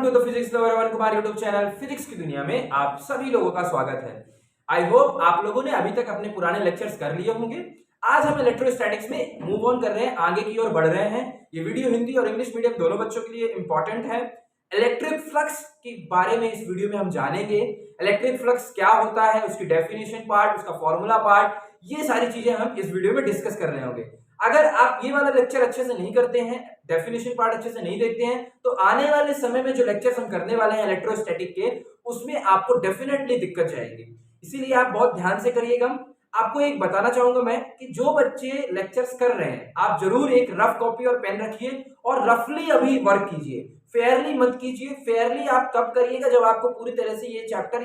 To the physics lover Aman Kumar YouTube channel physics की दुनिया में आप सभी लोगों का स्वागत है। आई होप आप लोगों ने अभी तक अपने पुराने लेक्चर्स कर लिए होंगे। आज हम इलेक्ट्रोस्टैटिक्स में मूव ऑन कर रहे हैं, आगे की ओर बढ़ रहे हैं। ये वीडियो हिंदी और इंग्लिश मीडियम दोनों बच्चों के लिए इंपॉर्टेंट है। इलेक्ट्रिक फ्लक्स के बारे में इस वीडियो में हम जानेंगे। इलेक्ट्रिक फ्लक्स क्या होता है, उसकी डेफिनेशन पार्ट, उसका फॉर्मूला पार्ट, ये सारी चीजें हम इस वीडियो में डिस्कस कर रहे होंगे। अगर आप ये वाला लेक्चर अच्छे से नहीं करते हैं, डेफिनेशन पार्ट अच्छे से नहीं देखते हैं, तो आने वाले समय में जो लेक्चर्स हम करने वाले हैं इलेक्ट्रोस्टैटिक के, उसमें आपको डेफिनेटली दिक्कत जाएगी। इसीलिए आप बहुत ध्यान से करिएगा। आपको एक बताना चाहूंगा मैं कि जो बच्चे लेक्चर्स कर रहे हैं, आप जरूर एक रफ कॉपी और पेन रखिए और रफली अभी वर्क कीजिए। फेयरली मत कीजिए। फेयरली आप कब करिएगा, जब आपको पूरी तरह से ये चैप्टर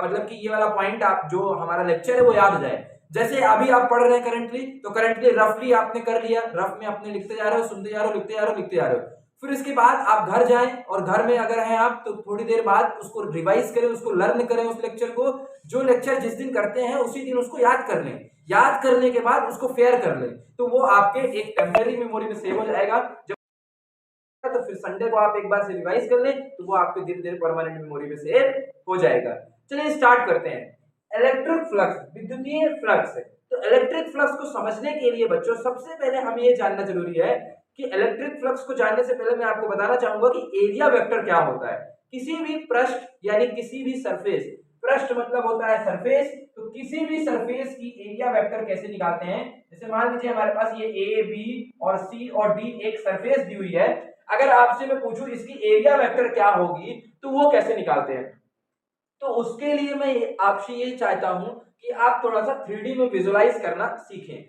मतलब कि ये वाला पॉइंट आप जो हमारा लेक्चर है वो याद हो जाए। जैसे अभी आप पढ़ रहे हैं करंटली रफली आपने कर लिया, रफ में अपने लिखते जा रहे हो, सुनते जा रहे हो, लिखते जा रहे हो, लिखते जा रहे हो। फिर इसके बाद आप घर जाएं और घर में अगर हैं आप तो थोड़ी देर बाद उसको रिवाइज करें, उसको लर्न करें, उस लेक्चर को। जो लेक्चर जिस दिन करते हैं उसी दिन उसको याद कर लें। याद करने के बाद उसको फेयर कर लें, तो वो आपके एक टेम्पररी मेमोरी में सेव हो जाएगा। जब तो फिर संडे को आप एक बार से रिवाइज कर लें तो वो आपके धीरे धीरे परमानेंट मेमोरी में सेव हो जाएगा। चलिए स्टार्ट करते हैं। इलेक्ट्रिक फ्लक्स, विद्युतीय फ्लक्स। तो इलेक्ट्रिक फ्लक्स को समझने के लिए बच्चों सबसे पहले हमें ये जानना जरूरी है कि इलेक्ट्रिक फ्लक्स को जानने से पहले मैं आपको बताना चाहूंगा कि एरिया वेक्टर क्या होता है। किसी भी पृष्ठ यानी किसी भी सरफेस, पृष्ठ मतलब होता है सरफेस, तो किसी भी सरफेस की एरिया वेक्टर कैसे निकालते हैं। जैसे मान लीजिए हमारे पास ये ए, बी और सी और डी एक सरफेस दी हुई है। अगर आपसे मैं पूछूं इसकी एरिया वेक्टर क्या होगी तो वो कैसे निकालते हैं, तो उसके लिए मैं आपसे ये चाहता हूं कि आप थोड़ा सा 3D में विजुलाइज करना सीखें।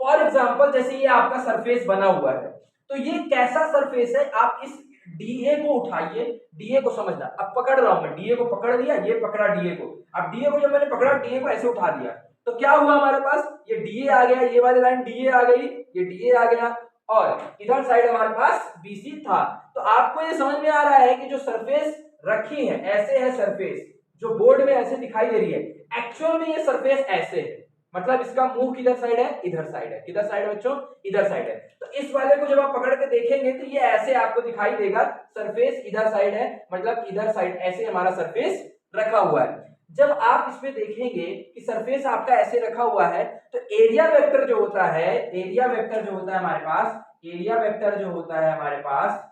फॉर एग्जांपल जैसे ये आपका सरफेस बना हुआ है, तो ये कैसा सरफेस है। आप इस डीए को उठाइए, डीए को समझना। अब पकड़ रहा हूं मैं, डीए को पकड़ लिया, ये पकड़ा डीए को। अब डीए को जब मैंने पकड़ा, डीए को ऐसे उठा दिया, तो क्या हुआ हमारे पास, ये डीए आ गया, ये वाली लाइन डीए आ गई, ये डीए आ गया और इधर साइड हमारे पास बीसी था। तो आपको ये समझ में आ रहा है कि जो सरफेस रखी है ऐसे है सरफेस, जो बोर्ड में ऐसे दिखाई दे रही है, एक्चुअल में ये सरफेस ऐसे है। मतलब इसका मुंह किधर साइड है, इधर साइड है। किधर साइड है बच्चों, इधर साइड है। तो इस वाले को जब आप पकड़ के देखेंगे तो ये ऐसे आपको दिखाई देगा, सरफेस इधर साइड है, मतलब इधर साइड ऐसे हमारा सरफेस रखा हुआ है। जब आप इसमें देखेंगे कि सरफेस आपका ऐसे रखा हुआ है, तो एरिया वेक्टर जो होता है, एरिया वेक्टर जो होता है हमारे पास, एरिया वेक्टर जो होता है हमारे पास,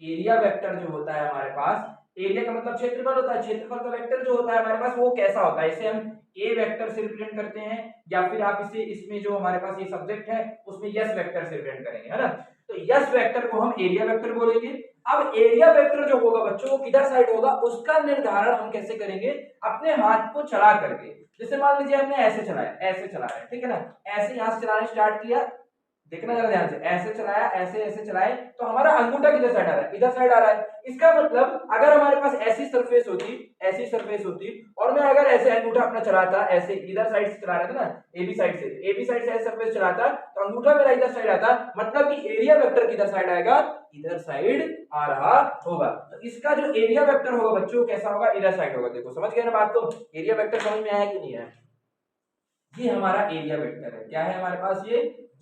एरिया वेक्टर जो होता है हमारे पास, एरिया का मतलब क्षेत्रफल होता है, क्षेत्रफल का वेक्टर जो होता है हमारे पास वो कैसा होता है, इसे हम ए वेक्टर से रिप्रेजेंट करते हैं, या फिर आप इसे इसमें जो हमारे पास ये सब्जेक्ट है उसमें यस वेक्टर से रिप्रेजेंट करेंगे, है ना। तो यस वेक्टर को हम एरिया वेक्टर बोलेंगे। अब एरिया वेक्टर जो होगा बच्चों वो किधर साइड होगा, उसका निर्धारण हम कैसे करेंगे, अपने हाथ को चला करके। जैसे मान लीजिए हमने ऐसे चलाया, ऐसे चला रहे हैं, ठीक है ना, ऐसे यहां से चलाने स्टार्ट किया, देखना जरा ध्यान से, ऐसे चलाया, ऐसे ऐसे चलाए, तो हमारा अंगूठा किधर साइड आ रहा है, इधर साइड आ रहा है। इसका मतलब अगर हमारे पास ऐसी सरफेस होती, ऐसी सरफेस होती, और मैं अगर ऐसे अंगूठा अपना चलाता, ऐसे इधर साइड से चला रहा था ना, एबी साइड से, एबी साइड से ऐसे सरफेस चलाता, तो अंगूठा मेरा इधर साइड आता, मतलब कि एरिया वेक्टर किधर साइड आएगा, इधर साइड आ रहा होगा। तो इसका जो एरिया वेक्टर होगा बच्चों कैसा होगा, इधर साइड होगा। देखो समझ गए ना बात को, एरिया वेक्टर समझ में आया कि नहीं है। ये हमारा एरिया वेक्टर है। क्या है हमारे पास,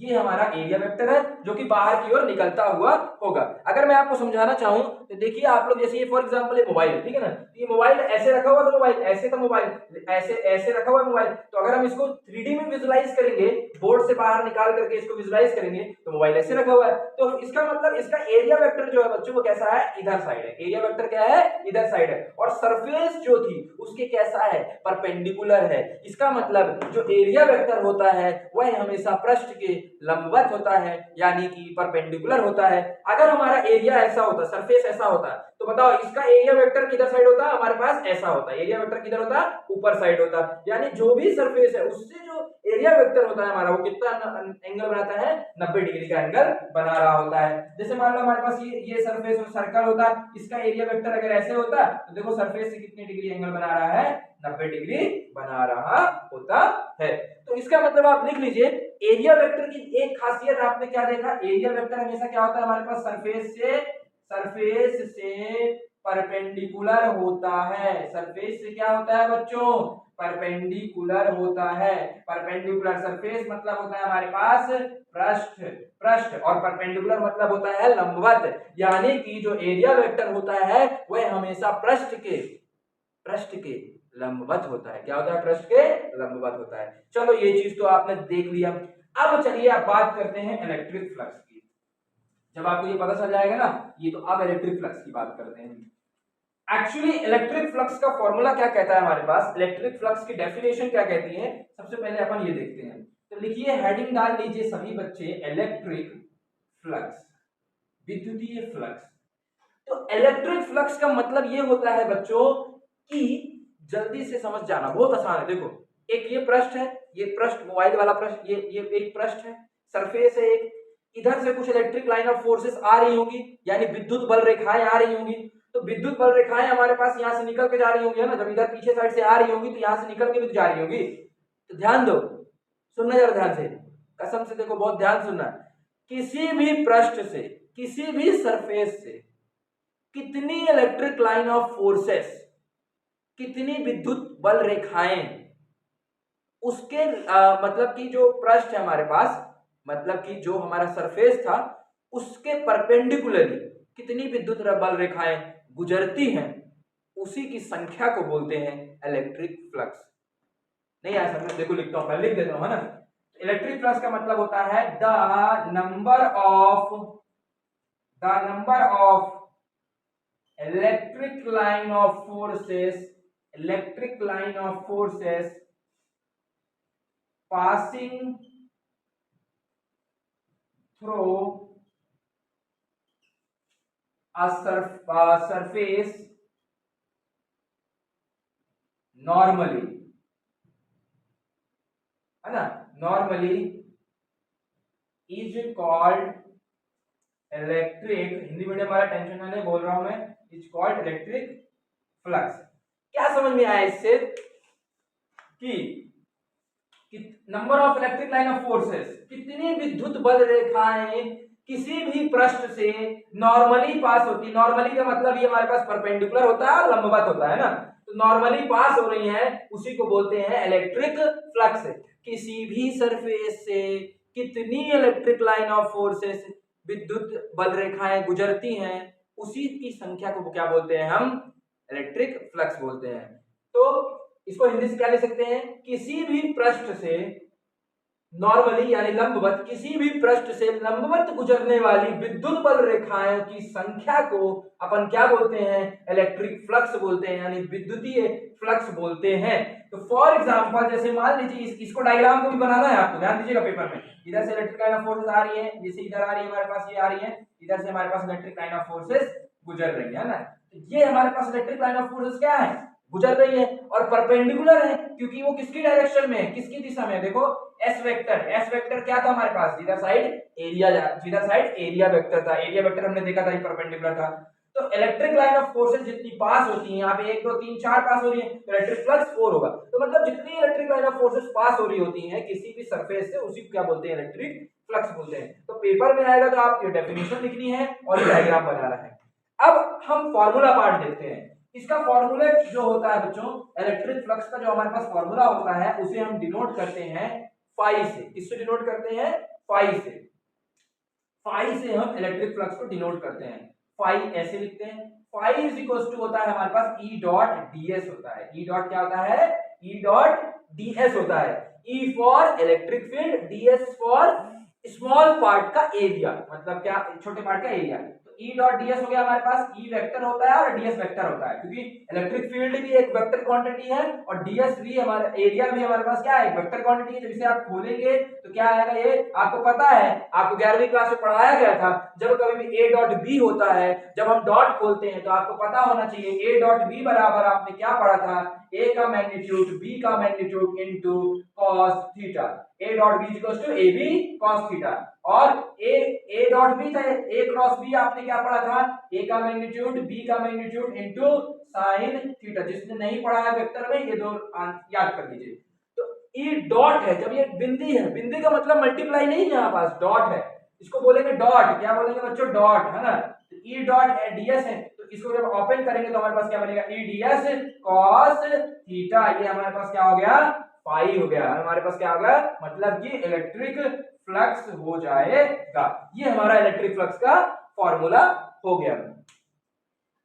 ये हमारा एरिया वेक्टर है जो कि बाहर की ओर निकलता हुआ होगा। अगर मैं आपको समझाना चाहूं तो देखिए आप लोग, जैसे ये फॉर एग्जांपल ये मोबाइल है, ठीक है ना, ये मोबाइल ऐसे रखा हुआ था, मोबाइल ऐसे था, मोबाइल ऐसे ऐसे रखा हुआ है मोबाइल। तो अगर हम इसको 3D में विजुलाइज करेंगे, बोर्ड से बाहर निकाल करके इसको विजुलाइज करेंगे, तो मोबाइल ऐसे रखा हुआ है। तो इसका मतलब इसका एरिया वेक्टर जो है बच्चों वो कैसा है, इधर साइड है। एरिया वेक्टर क्या है, इधर साइड है। और सरफेस जो थी उसके कैसा है, परपेंडिकुलर है। इसका मतलब जो एरिया वेक्टर होता है वह हमेशा पृष्ठ के लंबवत होता है, यानी कि परपेंडिकुलर होता है। अगर हमारा एरिया ऐसा होता, सरफेस ऐसा होता, तो बताओ इसका एरिया वेक्टर किधर साइड होता, हमारे पास ऐसा होता। एरिया वेक्टर किधर होता, ऊपर साइड होता। यानी जो भी सरफेस है उससे जो एरिया वेक्टर होता है हमारा वो कितना एंगल बनाता है, 90 डिग्री का एंगल बना रहा होता है। जैसे मान लो हमारे पास ये सरफेस और सर्कल होता, इसका एरिया वेक्टर अगर ऐसे होता तो देखो सरफेस से कितनी डिग्री एंगल बना रहा है, 90 डिग्री बना रहा होता है। तो इसका मतलब आप लिख लीजिए, एरिया वेक्टर की एक खासियत आपने क्या देखा, एरिया वेक्टर हमेशा क्या होता है हमारे पास, सरफेस से परपेंडिकुलर होता है। सरफेस से क्या होता है बच्चों? परपेंडिकुलर होता है। परपेंडिकुलर सरफेस मतलब होता है हमारे पास पृष्ठ, पृष्ठ, और परपेंडिकुलर मतलब होता है लंबवत, यानी कि जो एरिया वेक्टर होता है वह हमेशा पृष्ठ के लंबवत होता है। क्या होता है? पृष्ठ के लंबवत होता है। चलो ये चीज तो आपने देख लिया। अब चलिए आप बात करते हैं इलेक्ट्रिक फ्लक्स की। जब आपको ये पता चल जाएगा ना, ये तो अब इलेक्ट्रिक फ्लक्स की बात करते हैं। एक्चुअली इलेक्ट्रिक फ्लक्स का फॉर्मूला क्या कहता है हमारे पास, इलेक्ट्रिक फ्लक्स की डेफिनेशन क्या कहती है, सबसे पहले अपन ये देखते हैं। तो लिखिए, हेडिंग डाल लीजिए सभी बच्चे, इलेक्ट्रिक फ्लक्स, विद्युतीय फ्लक्स। तो इलेक्ट्रिक फ्लक्स का मतलब ये होता है बच्चों कि जल्दी से समझ जाना, बहुत आसान है। देखो, एक ये पृष्ठ है, ये पृष्ठ मोबाइल वाला पृष्ठ, ये एक पृष्ठ है, सरफेस है एक, इधर से कुछ इलेक्ट्रिक लाइन ऑफ फोर्सेस आ रही होगी, यानी विद्युत बल रेखाएं आ रही होंगी। तो विद्युत बल रेखाएं हमारे पास यहाँ से निकल के जा रही होंगी, है ना, जब इधर पीछे साइड से आ रही होंगी तो यहाँ से निकल के भी जा रही होंगी। तो ध्यान दो, सुनना जरा ध्यान से, कसम से देखो, बहुत ध्यान सुनना। किसी भी पृष्ठ से, किसी भी सरफेस से कितनी इलेक्ट्रिक लाइन ऑफ फोर्सेस, कितनी विद्युत बल रेखाएं, उसके मतलब कि जो पृष्ठ है हमारे पास, मतलब कि जो हमारा सरफेस था, उसके परपेंडिकुलरली कितनी विद्युत बल रेखाएं गुजरती हैं, उसी की संख्या को बोलते हैं इलेक्ट्रिक फ्लक्स। नहीं आया समझ? देखो लिखता हूं, पहले लिख देता हूं, है ना। इलेक्ट्रिक फ्लक्स का मतलब होता है the number of electric line of forces passing through a surface normally, है ना, normally is called electric, Hindi medium वाला टेंशन ना ले, बोल रहा हूं मैं, इज कॉल्ड इलेक्ट्रिक फ्लक्स। क्या समझ में आया इससे कि number of electric line of forces, कितनी विद्युत बल रेखाएं किसी भी पृष्ठ से नॉर्मली पास होती, नॉर्मली का मतलब ये हमारे पास परपेंडिकुलर होता है और लंबवत होता है ना, तो नॉर्मली पास हो रही हैं, उसी को बोलते हैं इलेक्ट्रिक फ्लक्स। किसी भी सरफेस से कितनी इलेक्ट्रिक लाइन ऑफ फोर्सेस, विद्युत बल रेखाएं गुजरती हैं, उसी की संख्या को क्या बोलते हैं हम? इलेक्ट्रिक फ्लक्स बोलते हैं। तो इसको हिंदी से क्या ले सकते हैं? किसी भी पृष्ठ से नॉर्मली यानी लंबवत, किसी भी पृष्ठ से लंबवत गुजरने वाली विद्युत बल रेखाओं की संख्या को अपन क्या बोलते हैं? इलेक्ट्रिक फ्लक्स बोलते हैं, यानी विद्युतीय फ्लक्स बोलते हैं। तो फॉर एग्जांपल, जैसे मान लीजिए इसको डायग्राम को भी बनाना है आपको, ध्यान दीजिएगा पेपर में। इधर से इलेक्ट्रिक लाइन ऑफ फोर्सेस आ रही है, जैसे इधर आ रही है हमारे पास, ये आ रही है, इधर से हमारे पास इलेक्ट्रिक लाइन ऑफ फोर्सेस गुजर रही है ना। ये हमारे पास इलेक्ट्रिक लाइन ऑफ फोर्सेस क्या है? गुजर रही है, और परपेंडिकुलर है, क्योंकि वो किसकी डायरेक्शन में है, किसकी दिशा में? देखो एस वेक्टर क्या था हमारे पास? जिधर साइड एरिया वेक्टर था, एरिया वेक्टर हमने देखा था ये परपेंडिकुलर था। तो इलेक्ट्रिक लाइन ऑफ फोर्सेस जितनी पास होती हैं, यहाँ पे 1 2 3 4 पास हो रही है, तो इलेक्ट्रिक फ्लक्स 4 होगा। तो मतलब जितनी इलेक्ट्रिक लाइन ऑफ फोर्सेस पास हो रही होती हैं किसी भी सरफेस से, उसी को क्या बोलते हैं? इलेक्ट्रिक फ्लक्स बोलते हैं। तो पेपर में आएगा तो आपको डेफिनेशन लिखनी है और डायग्राम बनाना है। अब हम फॉर्मूला पार्ट देखते हैं। इसका फॉर्मूला जो होता है बच्चों, इलेक्ट्रिक फ्लक्स का जो हमारे पास फॉर्मूला होता है, उसे हम डिनोट करते हैं फाई से। किससे डिनोट करते हैं? फाई से। फाई से हम इलेक्ट्रिक फ्लक्स को डिनोट करते हैं। फाई ऐसे लिखते हैं, फाई इज इक्वल टू होता है हमारे पास ई डॉट डीएस होता है। ई डॉट क्या होता है? ई डॉट डीएस होता है। E for electric field, DS for small part का एरिया, मतलब क्या? छोटे पार्ट का एरिया। ई डॉट डीएस हो गया हमारे पास, ई वेक्टर होता है और डीएस वेक्टर होता है, क्योंकि इलेक्ट्रिक फील्ड भी एक वेक्टर क्वांटिटी है और डीएस भी हमारा एरिया भी हमारे पास क्या है? वेक्टर क्वांटिटी है। जब इसे आप खोलेंगे तो क्या आएगा? ये आपको पता है, आपको 11वीं क्लास में पढ़ाया गया था, जब कभी भी ए डॉट बी होता है, जब हम डॉट खोलते हैं तो आपको पता होना चाहिए ए डॉट बी बराबर, आपने क्या पढ़ा था? ए का मैग्नीट्यूड बी का magnitude into cos theta. A dot B equals to A B cos theta. और ए डॉट बी था, ए क्रॉस बी आपने क्या पढ़ा था? ए का मैग्नीट्यूड बी का मैग्नीट्यूड इनटू sin थीटा। जिसने नहीं पढ़ा है वेक्टर में, ये दो याद कर लीजिए। तो ई डॉट है, जब ये बिंदी है, बिंदी का मतलब मल्टीप्लाई नहीं है, यहाँ पास डॉट है, इसको बोलेंगे डॉट। क्या बोलेंगे बच्चों? डॉट, है ना। ई डॉट डीएस है, तो इसको जब ओपन करेंगे तो हमारे पास क्या बनेगा, EDS cos थीटा, ये हमारे पास क्या हो गया, पाई हो गया। हमारे पास क्या होगा, मतलब कि इलेक्ट्रिक फ्लक्स हो जाएगा। ये हमारा इलेक्ट्रिक फ्लक्स का फॉर्मूला हो गया।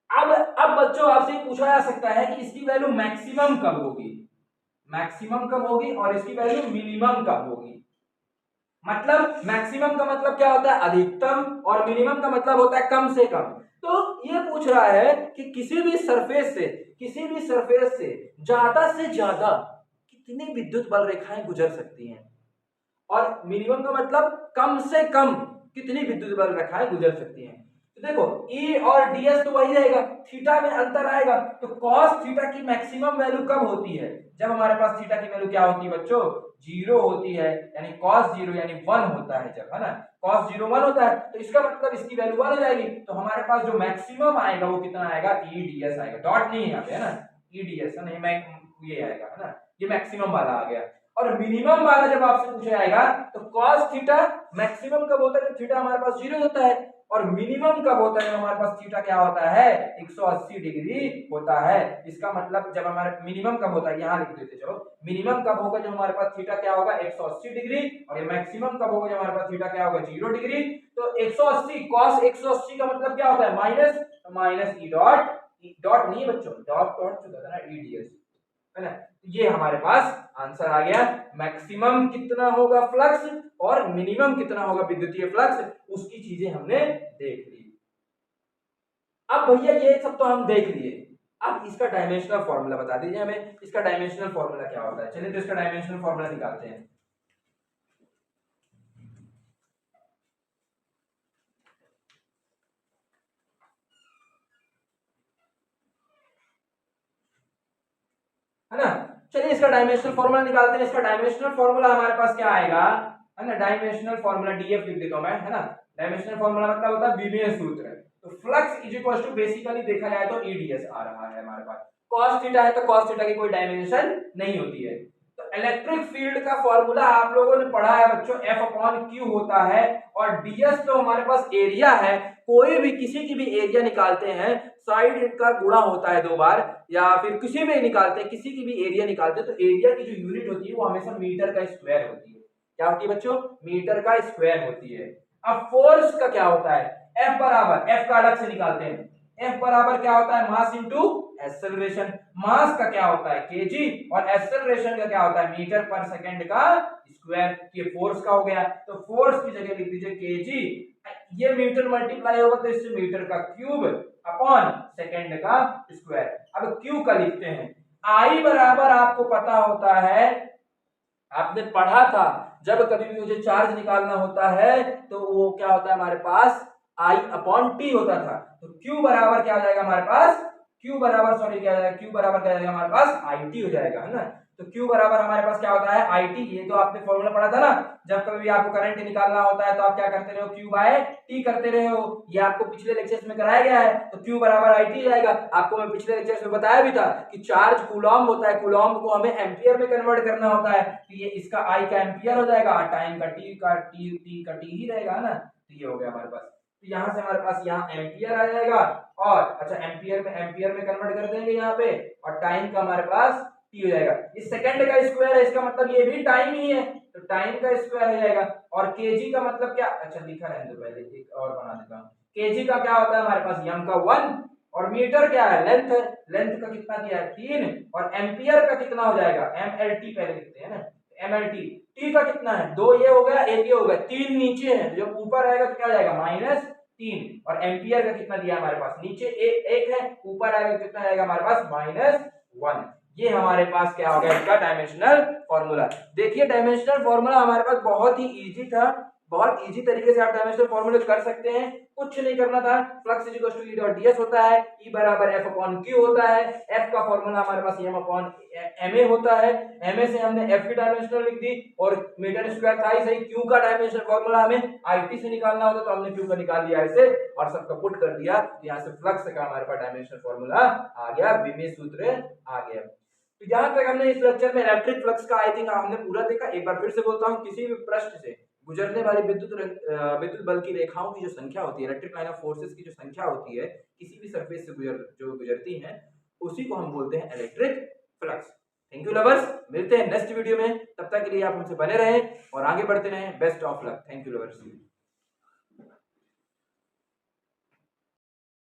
अब बच्चों आपसे पूछा जा सकता है कि इसकी वैल्यू मैक्सिमम कब होगी, मैक्सिमम कब होगी और इसकी वैल्यू मिनिमम कब होगी। मतलब मैक्सिमम का मतलब क्या होता है, अधिकतम, और मिनिमम का मतलब होता है कम से कम। तो ये पूछ रहा है कि किसी भी सरफेस से ज्यादा से ज्यादा कितनी विद्युत बल रेखाएं गुजर सकती हैं, और मिनिमम का मतलब कम से कम कितनी विद्युत बल रेखाएं गुजर सकती हैं। तो देखो E और DS तो वही रहेगा, थीटा में अंतर आएगा। तो cos थीटा की मैक्सिमम वैल्यू कब होती है, जब हमारे पास थीटा की वैल्यू क्या होती है बच्चों, 0 होती है, यानी cos 0 यानी 1 होता है जब, है ना, cos 0 1 होता है, तो इसका मतलब इसकी वैल्यू 1 हो जाएगी। तो हमारे पास जो मैक्सिमम आएगा वो कितना आएगा, EDS आएगा, डॉट नहीं है यहाँ पे, है ना, EDS नहीं, मैं ये आएगा, है ना, ये मैक्सिमम वाला आ गया। और मिनिमम वाला जब आपसे पूछा जाएगा तो cos थीटा मैक्सिमम कब होता है, जब थीटा हमारे पास 0 होता है, और मिनिमम कब होता है, जब हमारे पास थीटा क्या होता है, 180 डिग्री होता है। इसका मतलब जब हमारे मिनिमम कब होता है, यहां लिख देते चलो, मिनिमम कब होगा, जब हमारे पास थीटा क्या होगा, 180 डिग्री, और ये मैक्सिमम कब होगा, जब हमारे पास थीटा क्या होगा, 0 डिग्री। तो 180 cos 180 का मतलब क्या होता है, माइनस, माइनस ई डॉट नहीं बच्चों, डॉट डॉट जो था ना, EDS, है ना। ये हमारे पास आंसर आ गया, मैक्सिमम कितना होगा फ्लक्स और मिनिमम कितना होगा विद्युतीय फ्लक्स, उसकी चीजें हमने देख ली। अब भैया ये सब तो हम देख लिए, अब इसका डायमेंशनल फॉर्मूला बता दीजिए हमें, इसका डायमेंशनल फॉर्मूला क्या होता है। चलिए तो इसका डायमेंशनल फॉर्मूला निकालते हैं। है ना, चलिए इसका डायमेंशनल फॉर्मूला निकालते हैं। इसका डायमेंशनल फॉर्मूला हमारे पास क्या आएगा, है ना, डायमेंशनल फॉर्मूला DF लिख देता हूं मैं, है ना। डायमेंशनल फॉर्मूला मतलब होता है विमीय सूत्र। तो flux is equal to basically देखा जाए तो EDS आ रहा है हमारे पास, cos थीटा है तो cos थीटा की कोई डायमेंशन नहीं होती है। तो इलेक्ट्रिक फील्ड का फॉर्मूला आप लोगों ने पढ़ा है बच्चों, F अपॉन Q होता है, और DS तो हमारे पास एरिया है। कोई भी किसी की भी एरिया निकालते हैं, साइड का गुणा होता है 2 बार, या फिर किसी में निकालते हैं, किसी की भी एरिया निकालते हैं, तो एरिया की जो यूनिट होती है वो हमेशा मीटर का स्क्वायर होती है। क्या होती है बच्चों, मीटर का स्क्वायर होती है। अब फोर्स का क्या होता है, F बराबर, F का अलग से निकालते हैं, F बराबर क्या होता है, मास इंटू एक्सेलरेशन। मास का क्या होता है kg, और एक्सेलरेशन का क्या होता है मीटर पर सेकंड का स्क्वायर। ये फोर्स का हो गया, तो फोर्स की जगह लिख दीजिए kg, ये मीटर मल्टीप्लाई होगा तो इससे मीटर का क्यूब अपॉन सेकंड का स्क्वायर। अब Q का लिखते हैं, I बराबर आपको पता होता है, आपने पढ़ा था, जब कभी भी मुझे चार्ज निकालना होता है तो वो क्या होता है हमारे पास, I अपॉन टी होता था। तो Q बराबर क्या हो जाएगा हमारे पास, Q बराबर सॉरी क्या हो जाएगा, Q बराबर क्या हो जाएगा हमारे पास, IT हो जाएगा, है ना। तो Q बराबर हमारे पास क्या होता है, IT। ये तो आपने फॉर्मूला पढ़ा था ना, जब कभी भी आपको करंट निकालना होता है तो आप क्या करते रहे हो, Q बाय T करते रहे हो। ये आपको पिछले लेक्चर्स में कराया गया है। तो Q बराबर IT जाएगा। आपको मैं पिछले लेक्चर्स में बताया भी था कि चार्ज कूलॉम होता है, कूलॉम को हमें एम्पियर में कन्वर्ट करना होता है, तो ये इसका I का एम्पियर हो जाएगा, टाइम का T का T ही रहेगा ना। तो ये हो गया हमारे पास। तो यहाँ से हमारे पास यहाँ एम्पियर आ जाएगा, और अच्छा एम्पियर में कन्वर्ट कर देंगे यहाँ पे, और टाइम का हमारे पास टी हो जाएगा। इस सेकंड का स्क्वायर है, इसका मतलब ये भी टाइम ही है, तो टाइम का स्क्वायर हो जाएगा। और केजी का मतलब क्या, अच्छा लिखा रहने दो, पहले एक और बना देता हूँ। केजी का क्या होता है हमारे पास, यम का 1, और मीटर क्या है, लेंथ है, लेंथ का कितना दिया है 3, और एम्पियर का कितना हो जाएगा, MLT पहले लिखते हैं ना, MLT। टी का कितना है, 2 ये हो गया, 1 ये हो गया, 3 नीचे है, जब ऊपर आएगा तो क्या हो जाएगा -3, और एम्पियर का कितना दिया हमारे पास, नीचे 1 है, ऊपर आएगा कितना आएगा हमारे पास -1। ये हमारे पास क्या हो गया, इसका डायमेंशनल फॉर्मूला। देखिए डायमेंशनल फॉर्मूला हमारे पास बहुत ही इजी था, बहुत इजी तरीके से आप डायमेंशनल फॉर्मूले कर सकते हैं, कुछ नहीं करना था। Flux is equal to E dot ds होता है, E बराबर F अपॉन Q होता है, F का फॉर्मूला हमारे पास M अपॉन MA होता है, MA से हमने F की डायमेंशनल लिख दी, और मीटर स्क्वायर था ही सही। Q का डायमेंशनल फॉर्मूला हमें IT से निकालना होता तो हमने Q का निकाल लिया ऐसे, और सबका पुट कर दिया, यहाँ से फ्लक्स का हमारे पास डायमेंशनल फॉर्मूला आ गया, विमीय सूत्र आ गया। तो यहाँ तक हमने इस लेक्चर में इलेक्ट्रिक फ्लक्स का आई थिंक हमने पूरा देखा। एक बार फिर से बोलता हूँ, किसी भी प्रश्न से गुजरने वाली विद्युत बल की रेखाओं की जो संख्या होती है, इलेक्ट्रिक लाइन ऑफ फोर्सेस की जो संख्या होती है किसी भी सरफेस से गुजरती हैं, उसी को हम बोलते हैं electric flux. Thank you lovers, मिलते हैं नेक्स्ट वीडियो में, तब तक के लिए आप हमसे बने रहें और आगे बढ़ते रहें। Best of luck. Thank you lovers.